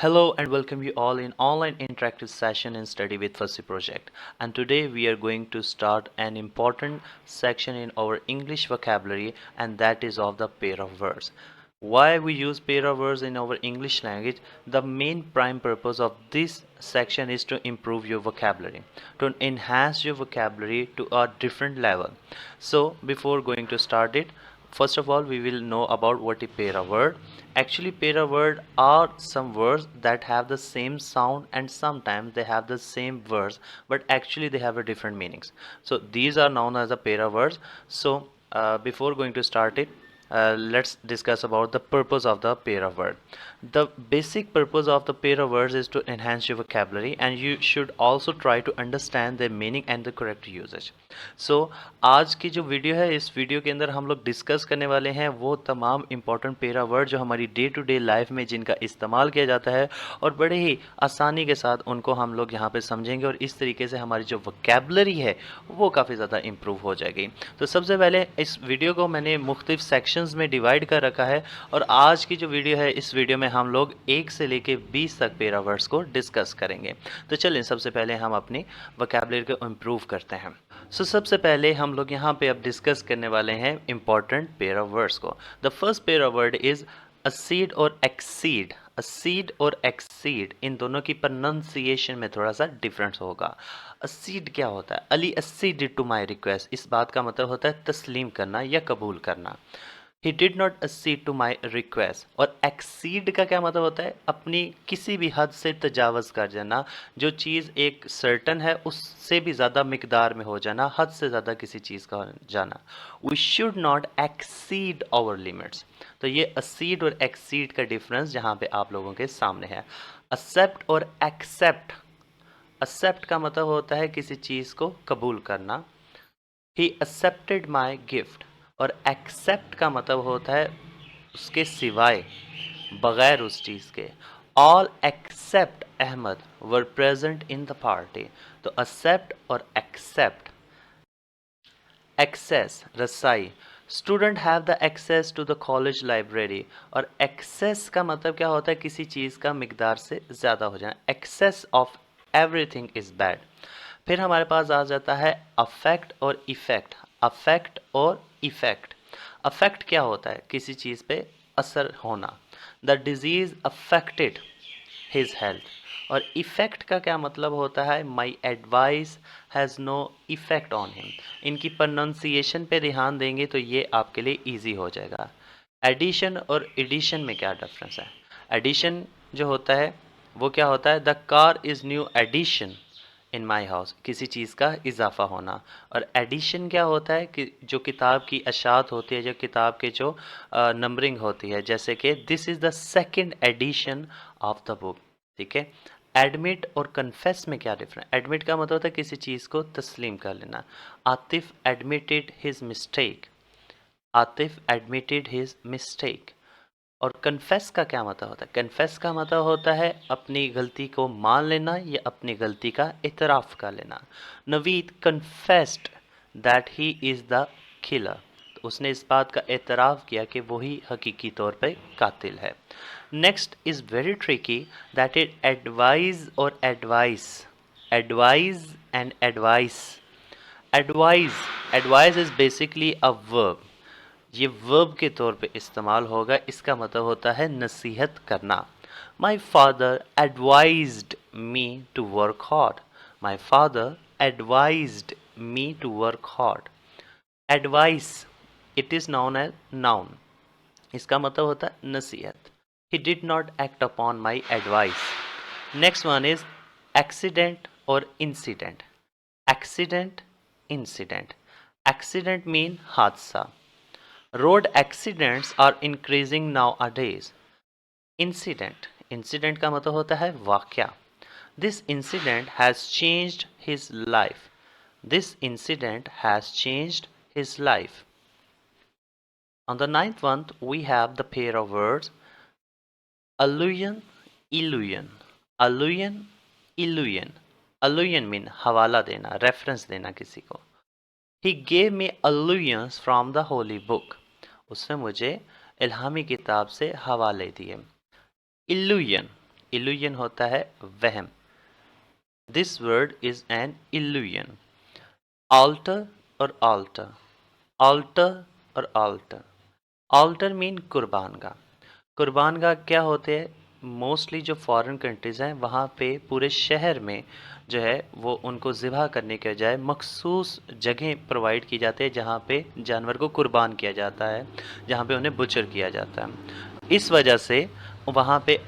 Hello and welcome you all in online interactive session in Study with Faseeh project. And today we are going to start an important section in our English vocabulary, and that is of the pair of words. Why we use pair of words in our English language? The main prime purpose of this section is to improve your vocabulary, to enhance your vocabulary to a different level. So before going to start it, first of all we will know about what is pair of word. Actually, pair of word are some words that have the same sound and sometimes they have the same words, but actually they have a different meanings. So these are known as a pair of words. So before going to start it, let's discuss about the purpose of the pair of word. The basic purpose of the pair of words is to enhance your vocabulary, and you should also try to understand their meaning and the correct usage. So आज की जो video है, इस video के अंदर हम लोग discuss करने वाले हैं वो तमाम इंपॉर्टेंट पेरा वर्ड जो हमारी डे टू डे लाइफ में जिनका इस्तेमाल किया जाता है, और बड़े ही आसानी के साथ उनको हम लोग यहाँ पे समझेंगे, और इस तरीके से हमारी जो वोकैबुलरी है वो काफ़ी ज़्यादा इम्प्रूव हो जाएगी। तो सबसे पहले इस वीडियो को मैंने मुख्तलिफ सेक्शंस में डिवाइड कर रखा है, और आज की जो वीडियो है इस वीडियो में हम लोग 1 से लेके 20 तक पेरा वर्ड्स को डिस्कस करेंगे। तो चलिए सबसे पहले हम अपनी वोकैबुलरी को इम्प्रूव करते हैं। सो सबसे पहले हम लोग यहाँ पे अब डिस्कस करने वाले हैं इंपॉर्टेंट पेयर ऑफ वर्ड्स को। The first pair of word is accede और एक्सीड। असीड और एक्सीड, इन दोनों की प्रोनाउंसिएशन में थोड़ा सा डिफरेंस होगा। असीड क्या होता है? अली असीड टू माई रिक्वेस्ट, इस बात का मतलब होता है तस्लीम करना या कबूल करना। He did not accede to my request। और एक्सीड का क्या मतलब होता है? अपनी किसी भी हद से तजावज़ कर जाना, जो चीज़ एक सर्टन है उससे भी ज़्यादा मिकदार में हो जाना, हद से ज़्यादा किसी चीज़ का हो जाना। We should not exceed our limits। तो ये accede और exceed का डिफरेंस जहाँ पे आप लोगों के सामने है। accept और accept। accept का मतलब होता है किसी चीज़ को कबूल करना। He accepted my gift। और एक्सेप्ट का मतलब होता है उसके सिवाय, बगैर उस चीज़ के। All except Ahmed were present in the party. तो एक्सेप्ट और एक्सेप्ट। एक्सेस, रसाई। Student have the access to the college library. और एक्सेस का मतलब क्या होता है? किसी चीज़ का मिकदार से ज़्यादा हो जाना। Excess of everything is bad. फिर हमारे पास आ जाता है अफेक्ट और इफेक्ट। अफेक्ट और इफेक्ट। अफेक्ट क्या होता है? किसी चीज़ पे असर होना। The disease affected his health. और इफ़ेक्ट का क्या मतलब होता है? My advice has no effect on him. इनकी प्रोनाउंसिएशन पे ध्यान देंगे तो ये आपके लिए ईजी हो जाएगा। एडिशन और एडिशन में क्या डिफरेंस है? एडिशन जो होता है वो क्या होता है? The car is new addition in my house, किसी चीज़ का इजाफा होना। और एडिशन क्या होता है? कि जो किताब की अशात होती है, जो किताब के जो नंबरिंग होती है, जैसे कि this is the second edition of the book. ठीक है। एडमिट और कन्फेस में क्या डिफरेंस? एडमिट का मतलब होता है किसी चीज़ को तस्लीम कर लेना। Atif admitted his mistake. Atif admitted his mistake. और कन्फेस का क्या मतलब होता है? कन्फेस का मतलब होता है अपनी गलती को मान लेना या अपनी गलती का इतराफ़ कर लेना। Naveed confessed that he is the killer. तो उसने इस बात का एतराफ़ किया कि वही हकीकी तौर पे कातिल है। Next is very tricky, that is advise और advice. Advise and advice. Advise, advice is basically a verb. ये वर्ब के तौर पे इस्तेमाल होगा। इसका मतलब होता है नसीहत करना। My father advised me to work hard. My father advised me to work hard. Advice, it is known as noun. इसका मतलब होता है नसीहत। He did not act upon my advice. Next one is accident और incident. Accident, incident. Accident mean हादसा। Road accidents are increasing now a days. Incident, incident का मतलब होता है वाक़या। This incident has changed his life. This incident has changed his life. On the ninth one, we have the pair of words allusion, illusion. Allusion, illusion. Allusion mean हवाला देना, reference देना किसी को। He gave me allusions from the holy book। उसने मुझे इल्हामी किताब से हवाले दिए। Illusion, illusion होता है वहम. This word is an illusion. Altar or altar. Altar or altar. Altar mean कुर्बानगाह. कुर्बानगाह क्या होते हैं? मोस्टली जो फॉरेन कंट्रीज़ हैं वहाँ पे पूरे शहर में जो है वो उनको ज़िबा करने के बजाय मखसूस जगह प्रोवाइड की जाती है जहाँ पे जानवर को कुर्बान किया जाता है, जहाँ पे उन्हें बुचर किया जाता है. इस वजह से वहाँ पे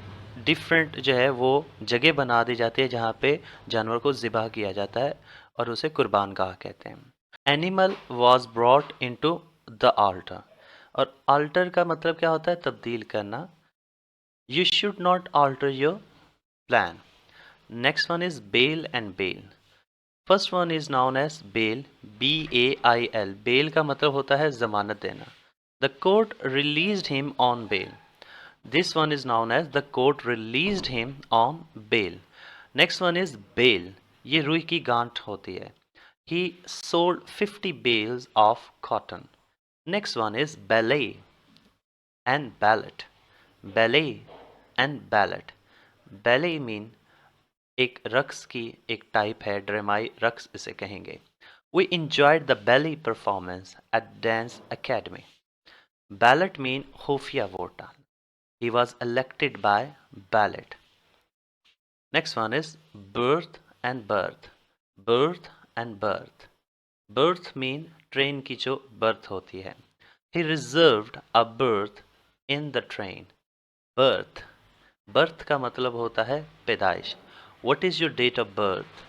डिफरेंट जो है वो जगह बना दी जाती है जहाँ पे जानवर को ज़िबा किया जाता है और उसे कुर्बानगाह कहते हैं. Animal was brought into the alter. और आल्टर का मतलब क्या होता है? तब्दील करना. You should not alter your plan. Next one is bail and bail. First one is known as bail, B-A-I-L. Bail का मतलब होता है जमानत देना. The court released him on bail. This one is known as the court released him on bail. Next one is bail. ये रुई की गांठ होती है. He sold 50 bales of cotton. Next one is ballet and ballot. Ballet and ballot. Ballet mean एक रक्स की एक type है, ड्रामाई रक्स इसे कहेंगे. We enjoyed the ballet performance at dance academy. Ballot mean खुफिया vote. He was elected by ballot. Next one is birth and birth. Birth and birth. Birth mean train की जो birth होती है. He reserved a berth in the train. Birth. Birth का मतलब होता है पैदाइश. What is your date of birth?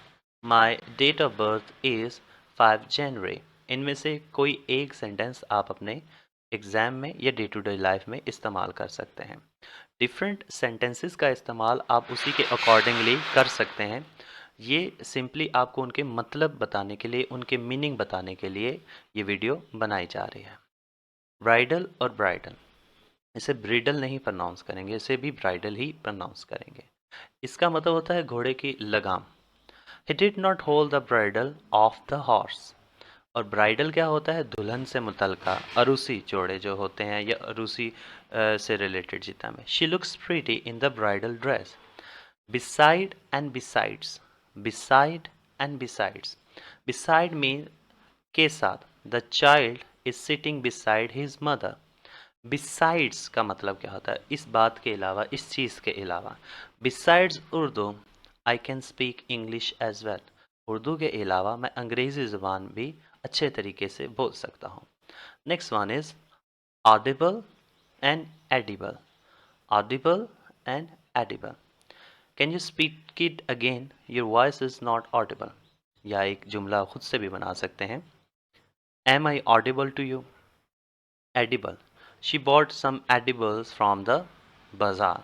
My date of birth is 5 January. इनमें से कोई एक सेंटेंस आप अपने एग्जाम में या डे टू डे लाइफ में इस्तेमाल कर सकते हैं. डिफरेंट सेंटेंसेस का इस्तेमाल आप उसी के अकॉर्डिंगली कर सकते हैं. ये सिंपली आपको उनके मतलब बताने के लिए, उनके मीनिंग बताने के लिए ये वीडियो बनाई जा रही है. ब्राइडल और ब्राइडल, इसे ब्रिडल नहीं प्रोनाउंस करेंगे, इसे भी ब्राइडल ही प्रोनाउंस करेंगे. इसका मतलब होता है घोड़े की लगाम. He did not hold the bridle of the horse. और ब्राइडल क्या होता है? दुल्हन से मुतलका अरूसी जोड़े जो होते हैं या अरूसी से रिलेटेड जितना में. She looks pretty in the bridal dress. Beside and besides. Beside and besides. Beside means के साथ. The child is sitting beside his mother. Besides का मतलब क्या होता है? इस बात के अलावा, इस चीज़ के अलावा. Besides Urdu I can speak English as well. Urdu के अलावा मैं अंग्रेज़ी ज़ुबान भी अच्छे तरीके से बोल सकता हूँ. Next one is audible and edible. Audible and edible. Can you speak it again? Your voice is not audible. या एक जुमला खुद से भी बना सकते हैं. Am I audible to you? Edible. She bought some edibles from the bazaar.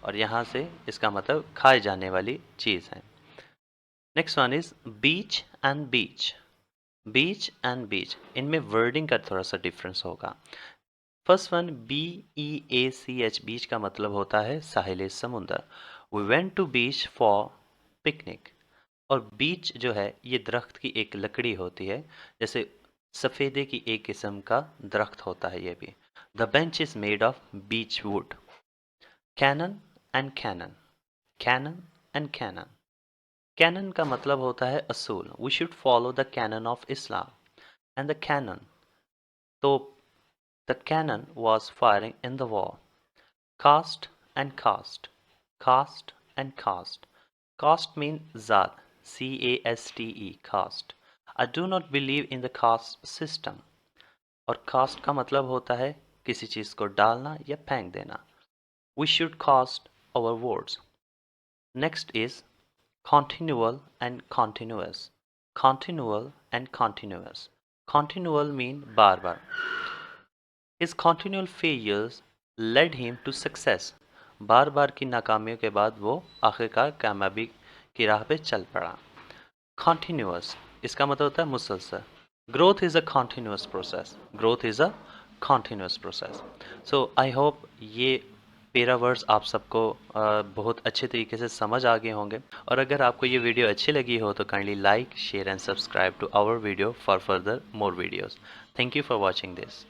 और यहाँ से इसका मतलब खाए जाने वाली चीज़ है. Next one is beach and beach. Beach and beach, इनमें वर्डिंग का थोड़ा सा डिफरेंस होगा. फर्स्ट वन BEACH, बीच का मतलब होता है साहिल समुंदर. We went to beach for picnic. और बीच जो है ये दरख्त की एक लकड़ी होती है, जैसे सफ़ेदे की एक किस्म का दरख्त होता है ये भी. The bench is made of beech wood. Cannon and cannon. Cannon and cannon. Cannon का मतलब होता है असूल. We should follow the canon of Islam. And the cannon. तो the cannon was firing in the war. Cast and cast. Cast and cast. Caste means zat. C-A-S-T-E. Caste. I do not believe in the caste system. और cast का मतलब होता है किसी चीज़ को डालना या फेंक देना. We should cast our words. Next is continual and continuous. Continual and continuous. Continual mean bar bar. His continual failures led him to success. बार बार की नाकामियों के बाद वो आखिरकार कामयाबी की राह पे चल पड़ा. Continuous, इसका मतलब होता है मुसलसल. Growth is a continuous process. Growth is a continuous process. So I hope ये पेरा वर्ड्स आप सबको बहुत अच्छे तरीके से समझ आ गए होंगे. और अगर आपको ये वीडियो अच्छी लगी हो तो kindly like, share and subscribe to our video for further more videos. Thank you for watching this.